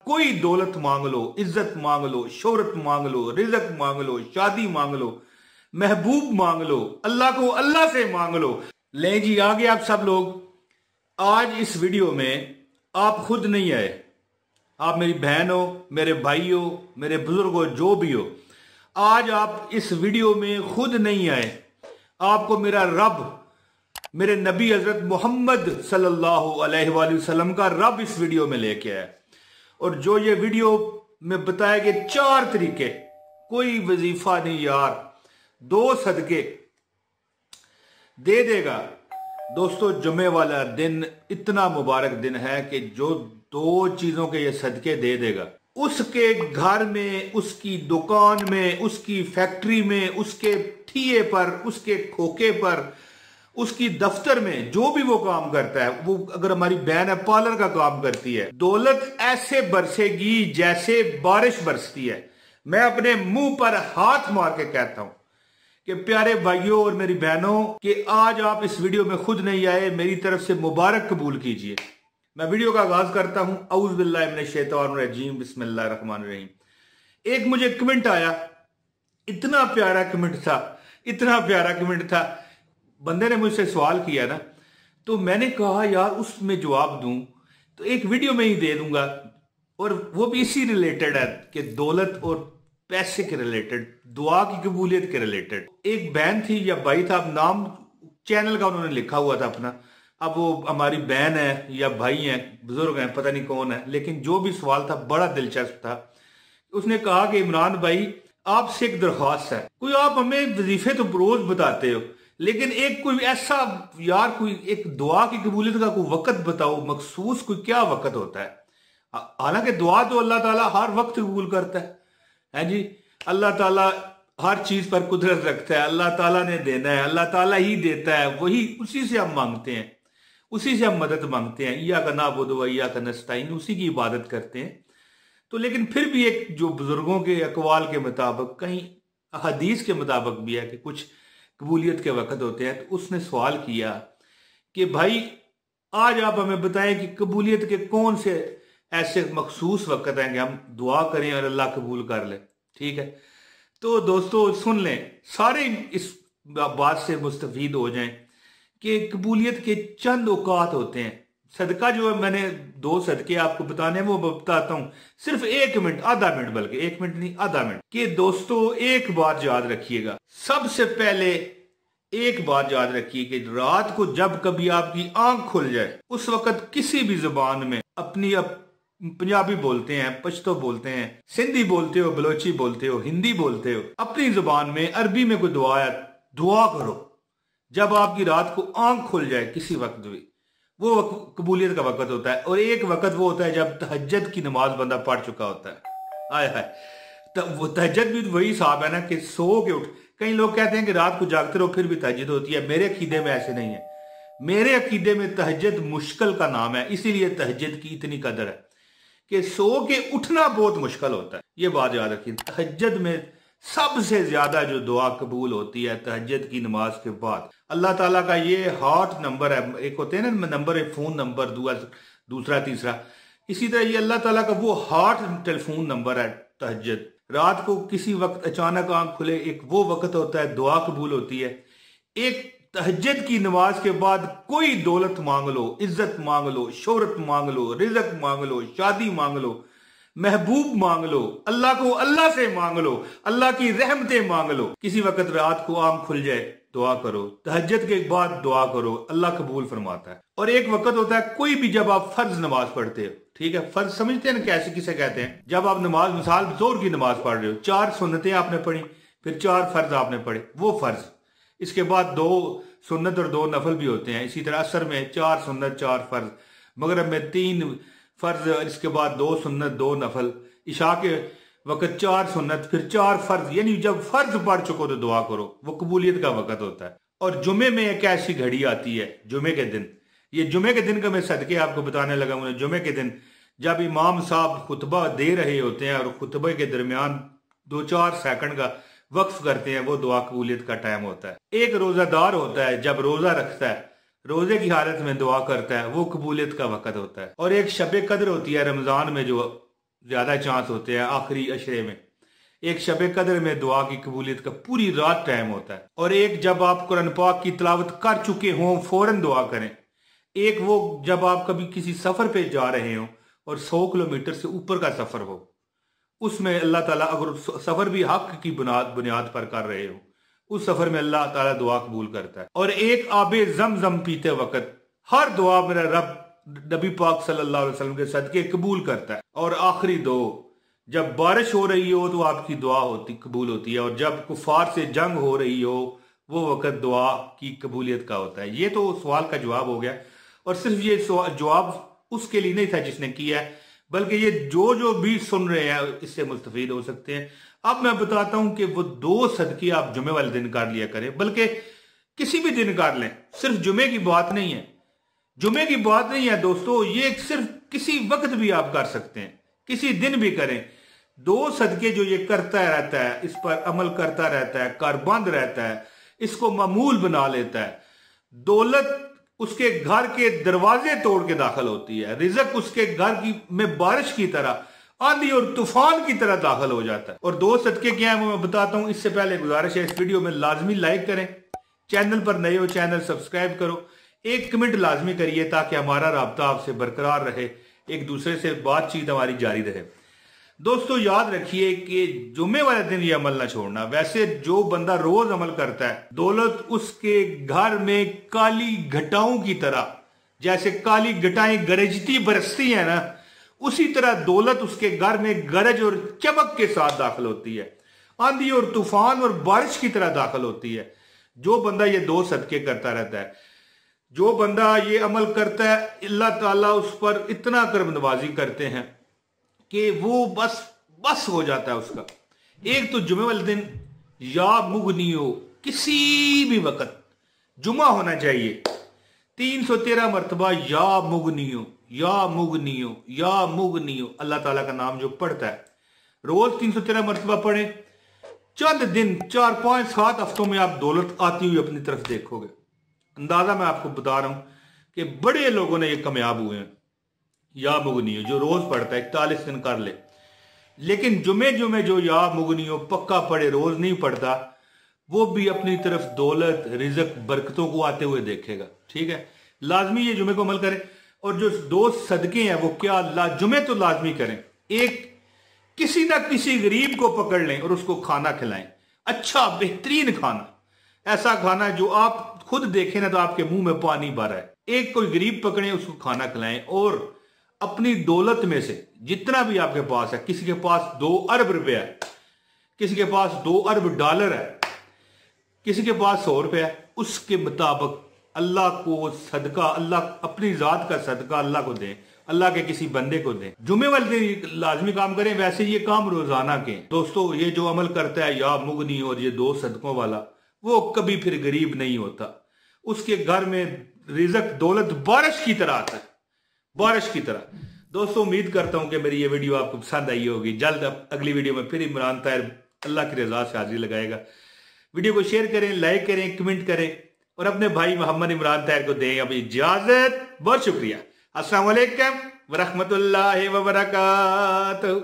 कोई दौलत मांग लो, इज्जत मांग लो, शोहरत मांग लो, रिजक मांग लो, शादी मांग लो, महबूब मांग लो, अल्लाह को अल्लाह से मांग लो। ले जी आगे आप सब लोग। आज इस वीडियो में आप खुद नहीं आए, आप मेरी बहन हो, मेरे भाई हो, मेरे बुजुर्ग हो, जो भी हो, आज आप इस वीडियो में खुद नहीं आए। आपको मेरा रब, मेरे नबी हजरत मोहम्मद सल्लल्लाहु अलैहि वसल्लम का रब इस वीडियो में लेके आया। और जो ये वीडियो में बताए गए 4 तरीके, कोई वजीफा नहीं यार, 2 सदके दे देगा। दोस्तों, जुमे वाला दिन इतना मुबारक दिन है कि जो 2 चीजों के ये सदके दे देगा, उसके घर में, उसकी दुकान में, उसकी फैक्ट्री में, उसके ठिए पर, उसके खोखे पर, उसकी दफ्तर में, जो भी वो काम करता है, वो अगर हमारी बहन है पार्लर का काम करती है, दौलत ऐसे बरसेगी जैसे बारिश बरसती है। मैं अपने मुंह पर हाथ मार के कहता हूं कि प्यारे भाइयों और मेरी बहनों, कि आज आप इस वीडियो में खुद नहीं आए, मेरी तरफ से मुबारक कबूल कीजिए। मैं वीडियो का आगाज करता हूं। औज़ु बिल्लाहि मिनश शैतानिर रजीम, बिस्मिल्लाहिर रहमानिर रहीम। एक मुझे कमेंट आया, इतना प्यारा कमेंट था, इतना प्यारा कमेंट था। बंदे ने मुझसे सवाल किया ना, तो मैंने कहा यार उसमें जवाब दूं तो एक वीडियो में ही दे दूंगा, और वो भी इसी रिलेटेड है कि दौलत और पैसे के रिलेटेड, दुआ की कबूलियत के रिलेटेड। एक बहन थी या भाई था, अब नाम चैनल का उन्होंने लिखा हुआ था अपना, अब वो हमारी बहन है या भाई है, बुजुर्ग हैं, पता नहीं कौन है, लेकिन जो भी सवाल था बड़ा दिलचस्प था। उसने कहा कि इमरान भाई, आपसे एक दरख्वास्त है, कोई आप हमें वजीफे तो रोज बताते हो, लेकिन एक कोई ऐसा यार, कोई एक दुआ की कबूलियत का कोई वक्त बताओ, मखसूस कोई क्या वक्त होता है। हालांकि दुआ तो अल्लाह ताला हर वक्त कबूल करता है जी। अल्लाह ताला हर चीज पर कुदरत रखता है, अल्लाह ताला ने देना है, अल्लाह ताला ही देता है, वही उसी से हम मांगते हैं, उसी से हम मदद मांगते हैं। इय्याका नअबुदु व इय्याका नस्तईन, उसी की इबादत करते हैं। तो लेकिन फिर भी एक जो बुजुर्गों के अकवाल के मुताबिक, कहीं हदीस के मुताबिक भी है कि कुछ कबूलियत के वक्त होते हैं। तो उसने सवाल किया कि भाई आज आप हमें बताएं कि कबूलियत के कौन से ऐसे मखसूस वक्त हैं कि हम दुआ करें और अल्लाह कबूल कर ले। ठीक है, तो दोस्तों सुन लें, सारे इस बात से मुस्तफीद हो जाएं कि कबूलियत के चंद औकात होते हैं। सदका जो है, मैंने 2 सदके आपको बताने हैं, वो बताता हूं सिर्फ 1 मिनट, आधा मिनट, बल्कि 1 मिनट नहीं, आधा मिनट। कि दोस्तों एक बात याद रखिएगा, सबसे पहले एक बात याद रखिए कि रात को जब कभी आपकी आंख खुल जाए, उस वक्त किसी भी जुबान में अपनी, पंजाबी बोलते हैं, पश्तो बोलते हैं, सिंधी बोलते हो, बलोची बोलते हो, हिंदी बोलते हो, अपनी जुबान में अरबी में कोई दुआ है, दुआ करो। जब आपकी रात को आंख खुल जाए किसी वक्त भी, वो कबूलियत का वक्त होता है। और एक वक्त वो होता है जब तहज्जुद की नमाज बंदा पढ़ चुका होता है। आय हाय, तब वो तहज्जुद भी वही हिसाब है ना कि सो के उठ। कई लोग कहते हैं कि रात को जागते रहो फिर भी तहज्जुद होती है। मेरे अकीदे में ऐसे नहीं है। मेरे अकीदे में तहज्जुद मुश्किल का नाम है, इसीलिए तहज्जुद की इतनी कदर है कि सो के उठना बहुत मुश्किल होता है। ये बात याद रखिए, तहज्जुद में सबसे ज्यादा जो दुआ कबूल होती है तहज्जुद की नमाज के बाद। अल्लाह ताला का ये हॉट नंबर है, एक होते हैं ना नंबर, एक फोन नंबर, दूसरा तीसरा, इसी तरह ये अल्लाह ताला का वो हॉट टेलीफोन नंबर है तहज्जुद। रात को किसी वक्त अचानक आंख खुले, एक वो वक्त होता है दुआ कबूल होती है। एक तहज्जुद की नमाज के बाद कोई दौलत मांग लो, इज्जत मांग लो, शोहरत मांग लो, रिजक मांग लो, शादी मांग लो, महबूब मांग लो, अल्लाह को अल्लाह से मांग लो, अल्लाह की रहमतें मांग लो। किसी वक्त रात को आंख खुल जाए, दुआ करो, तहज्जुद के बाद दुआ करो, अल्लाह कबूल फरमाता है। और एक वक्त होता है कोई भी, जब आप फर्ज नमाज पढ़ते हो, ठीक है, फर्ज समझते हैं ना कैसे, किसे कहते हैं, जब आप नमाज, मिसाल जोर की नमाज पढ़ रहे हो, 4 सुन्नतें आपने पढ़ी, फिर 4 फर्ज आपने पढ़े, वो फर्ज, इसके बाद 2 सुन्नत और 2 नफल भी होते हैं। इसी तरह असर में 4 सुन्नत 4 फर्ज, मगरिब में 3 फर्ज, इसके बाद 2 सुन्नत 2 नफल, इशा के वक्त 4 सुन्नत, फिर 4 फर्ज। यानी जब फर्ज पढ़ चुको तो दुआ करो, वो कबूलियत का वक्त होता है। और जुमे में एक ऐसी घड़ी आती है, जुमे के दिन, ये जुमे के दिन का मैं सदके आपको बताने लगा हूं। जुमे के दिन जब इमाम साहब खुतबा दे रहे होते हैं और खुतबे के दरमियान 2-4 सेकंड का वक्फ करते हैं, वो दुआ कबूलियत का टाइम होता है। एक रोजादार होता है, जब रोजा रखता है, रोजे की हालत में दुआ करता है, वो कबूलियत का वक्त होता है। और एक शब कदर होती है रमजान में, जो ज्यादा चांस होते हैं आखिरी अशरे में। एक शब कदर में दुआ की कबूलियत का पूरी रात टाइम होता है। और एक जब आप कुरान पाक की तिलावत कर चुके हों फौरन दुआ करें। एक वो जब आप कभी किसी सफर पे जा रहे हो और 100 किलोमीटर से ऊपर का सफर हो, उसमें अल्लाह ताला अगर सफर भी हक की बुनियाद पर कर रहे हो, उस सफर में अल्लाह ताला दुआ कबूल करता है। और एक आबे जम पीते वक्त हर दुआ मेरा रब नबी पाक सल्लल्लाहु अलैहि वसल्लम के सदके कबूल करता है। और आखिरी दो, जब बारिश हो रही हो तो आपकी दुआ कबूल होती है, और जब कुफार से जंग हो रही हो वो वक्त दुआ की कबूलियत का होता है। ये तो सवाल का जवाब हो गया। और सिर्फ ये जवाब उसके लिए नहीं था जिसने किया है, बल्कि ये जो भी सुन रहे हैं इससे मुस्तफीद हो सकते हैं। अब मैं बताता हूं कि वो 2 सदके आप जुमे वाले दिन कर लिया करें, बल्कि किसी भी दिन कर लें, सिर्फ जुमे की बात नहीं है। जुमे की बात नहीं है दोस्तों, ये सिर्फ किसी वक्त भी आप कर सकते हैं, किसी दिन भी करें। 2 सदके जो ये करता रहता है, इस पर अमल करता रहता है, कारबंद रहता है, इसको मामूल बना लेता है, दौलत उसके घर के दरवाजे तोड़ के दाखिल होती है, रिजक उसके घर की में बारिश की तरह, आंधी और तूफान की तरह दाखिल हो जाता है। और 2 सदके क्या है वो मैं बताता हूं। इससे पहले गुजारिश है, इस वीडियो में लाजमी लाइक करें, चैनल पर नए हो चैनल सब्सक्राइब करो, एक कमेंट लाजमी करिए ताकि हमारा राब्ता आपसे बरकरार रहे, एक दूसरे से बातचीत हमारी जारी रहे। दोस्तों याद रखिए कि जुमे वाले दिन ये अमल ना छोड़ना। वैसे जो बंदा रोज अमल करता है, दौलत उसके घर में काली घटाओं की तरह, जैसे काली घटाएं गरजती बरसती है ना, उसी तरह दौलत उसके घर में गरज और चमक के साथ दाखिल होती है, आंधी और तूफान और बारिश की तरह दाखिल होती है। जो बंदा ये 2 सदके करता रहता है, जो बंदा ये अमल करता है, अल्लाह ताला उस पर इतना करम नवाजी करते हैं कि वो बस हो जाता है उसका। एक तो जुमे वाले दिन या मुगनियो, किसी भी वक्त जुमा होना चाहिए, 313 मरतबा या मुगनियो या मुगनियो या मुगनियो, अल्लाह ताला का नाम जो पढ़ता है रोज 313 मरतबा पढ़े। चंद दिन 4, 5, 7 हफ्तों में आप दौलत आती हुई अपनी तरफ देखोगे। अंदाजा मैं आपको बता रहा हूं कि बड़े लोगों ने ये कामयाब हुए हैं। या मुगनियो जो रोज पढ़ता है 41 दिन कर ले, लेकिन जुमे जो या मुगनियो पक्का पढ़े, रोज नहीं पढ़ता, वो भी अपनी तरफ दौलत रिजक बरकतों को आते हुए देखेगा। ठीक है, लाजमी ये जुमे को अमल करें। और जो 2 सदके हैं वो क्या, जुमे तो लाजमी करें। एक, किसी ना किसी गरीब को पकड़ लें और उसको खाना खिलाएं, अच्छा बेहतरीन खाना, ऐसा खाना जो आप खुद देखें ना तो आपके मुंह में पानी भर है। एक कोई गरीब पकड़े, उसको खाना खिलाएं। और अपनी दौलत में से जितना भी आपके पास है, किसी के पास 2 अरब रुपया है, किसी के पास 2 अरब डॉलर है, किसी के पास 100 रुपया है, उसके मुताबिक अल्लाह को सदका, अल्लाह अपनी जात का सदका अल्लाह को दें, अल्लाह के किसी बंदे को दें। जुमे वाले दिन लाजमी काम करें। वैसे ये काम रोजाना के दोस्तों, ये जो अमल करता है या मुगनी और ये 2 सदकों वाला, वो कभी फिर गरीब नहीं होता। उसके घर में रिजक दौलत बारिश की तरह आता है, बारिश की तरह। दोस्तों उम्मीद करता हूं कि मेरी ये वीडियो आपको पसंद आई होगी। जल्द अगली वीडियो में फिर इमरान ताहिर अल्लाह की रजा से हाजिरी लगाएगा। वीडियो को शेयर करें, लाइक करें, कमेंट करें और अपने भाई मोहम्मद इमरान ताहिर को दें अभी इजाजत। बहुत शुक्रिया। अस्सलाम वालेकुम व रहमतुल्लाहि व बरकातहू।